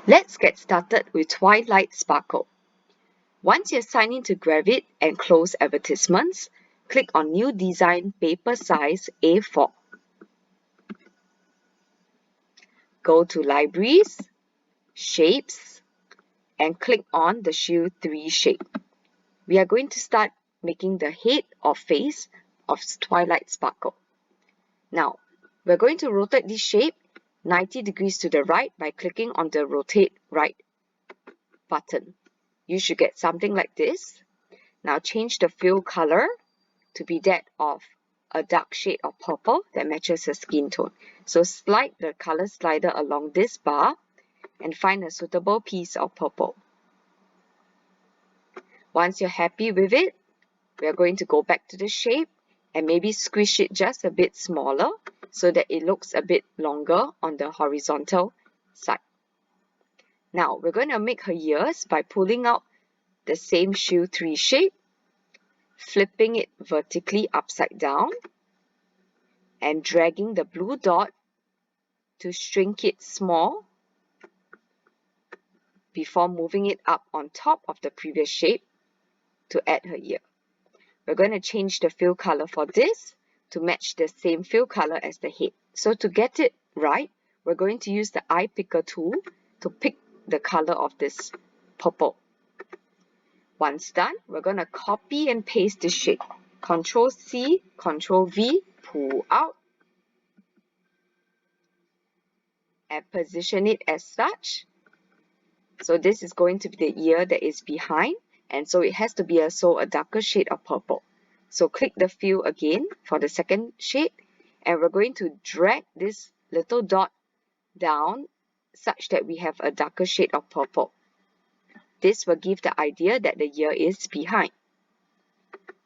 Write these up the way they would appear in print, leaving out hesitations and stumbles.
Let's get started with Twilight Sparkle. Once you sign into Gravit and close advertisements, click on New Design Paper Size A4. Go to Libraries, Shapes, and click on the Shield 3 shape. We are going to start making the head or face of Twilight Sparkle. Now, we're going to rotate this shape 90 degrees to the right by clicking on the Rotate Right button. You should get something like this. Now change the fill color to be that of a dark shade of purple that matches her skin tone. So slide the color slider along this bar and find a suitable piece of purple. Once you're happy with it, we are going to go back to the shape and maybe squish it just a bit smaller so that it looks a bit longer on the horizontal side. Now we're going to make her ears by pulling out the same Shield 3 shape, flipping it vertically upside down, and dragging the blue dot to shrink it small before moving it up on top of the previous shape to add her ear. We're going to change the fill color for this to match the same fill color as the head. So to get it right, we're going to use the eye picker tool to pick the color of this purple. Once done, we're going to copy and paste this shape. Ctrl C, Ctrl V, pull out, and position it as such. So this is going to be the ear that is behind, and so it has to be a darker shade of purple. So click the fill again for the second shade, and we're going to drag this little dot down such that we have a darker shade of purple. This will give the idea that the ear is behind.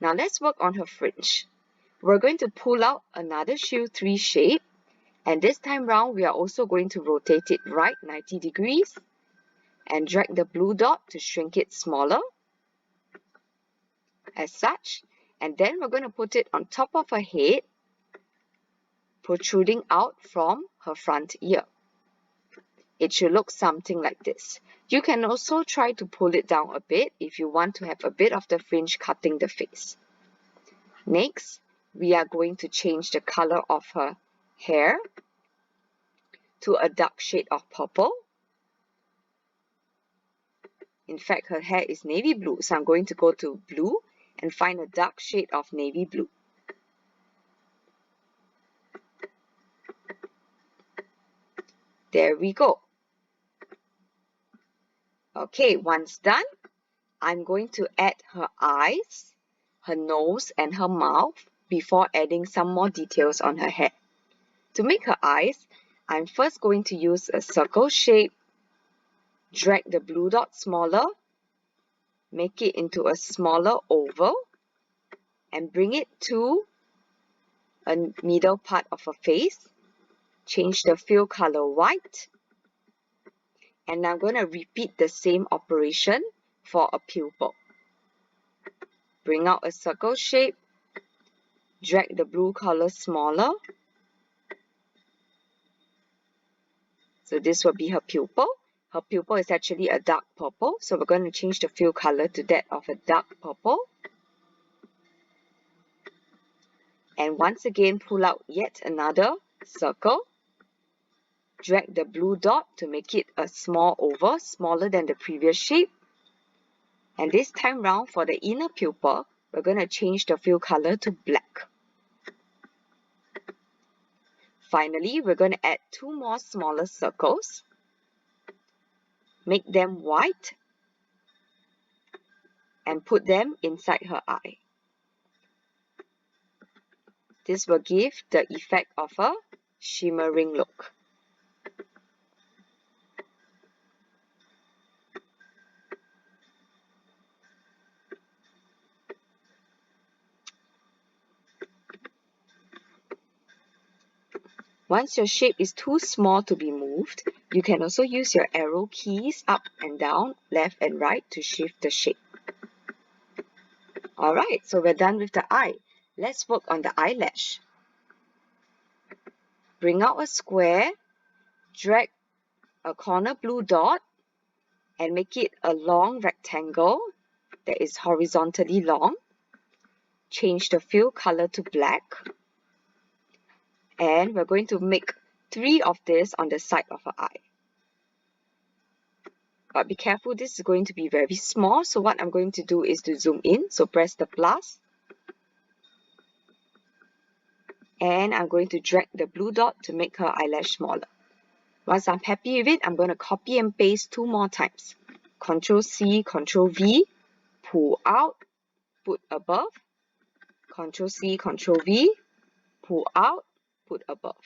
Now let's work on her fringe. We're going to pull out another Shield 3 shape, and this time round we are also going to rotate it right 90 degrees and drag the blue dot to shrink it smaller as such, and then we're going to put it on top of her head, protruding out from her front ear. It should look something like this. You can also try to pull it down a bit if you want to have a bit of the fringe cutting the face. Next, we are going to change the color of her hair to a dark shade of purple. In fact, her hair is navy blue, so I'm going to go to blue and find a dark shade of navy blue. There we go. Okay, once done, I'm going to add her eyes, her nose, and her mouth before adding some more details on her head. To make her eyes, I'm first going to use a circle shape, drag the blue dot smaller, make it into a smaller oval, and bring it to a middle part of her face. Change the fill color white, and I'm going to repeat the same operation for a pupil. Bring out a circle shape, drag the blue color smaller. So this will be her pupil. Her pupil is actually a dark purple, so we're going to change the fill color to that of a dark purple. And once again, pull out yet another circle. Drag the blue dot to make it a small oval, smaller than the previous shape. And this time round, for the inner pupil, we're going to change the fill color to black. Finally, we're going to add two more smaller circles. Make them white and put them inside her eye. This will give the effect of a shimmering look. Once your shape is too small to be moved, you can also use your arrow keys up and down, left and right to shift the shape. Alright, so we're done with the eye. Let's work on the eyelash. Bring out a square, drag a corner blue dot and make it a long rectangle that is horizontally long. Change the fill color to black. And we're going to make 3 of this on the side of her eye. But be careful, this is going to be very small. So what I'm going to do is to zoom in. So press the plus. And I'm going to drag the blue dot to make her eyelash smaller. Once I'm happy with it, I'm going to copy and paste 2 more times. Ctrl C, Ctrl V, pull out, put above. Ctrl C, Ctrl V, pull out, put above.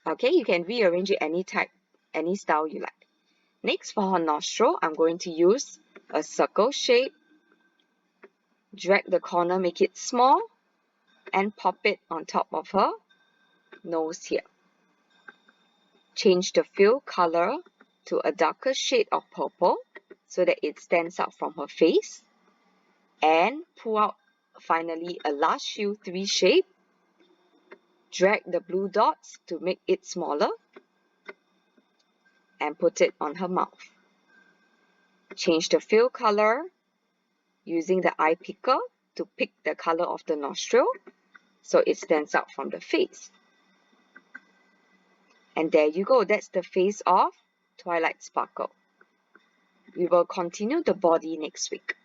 Okay, you can rearrange it any type, any style you like. Next, for her nostril, I'm going to use a circle shape. Drag the corner, make it small, and pop it on top of her nose here. Change the fill color to a darker shade of purple so that it stands out from her face. And pull out finally a last hue 3 shape. Drag the blue dots to make it smaller and put it on her mouth. Change the fill color using the eye picker to pick the color of the nostril so it stands out from the face. And there you go, that's the face of Twilight Sparkle. We will continue the body next week.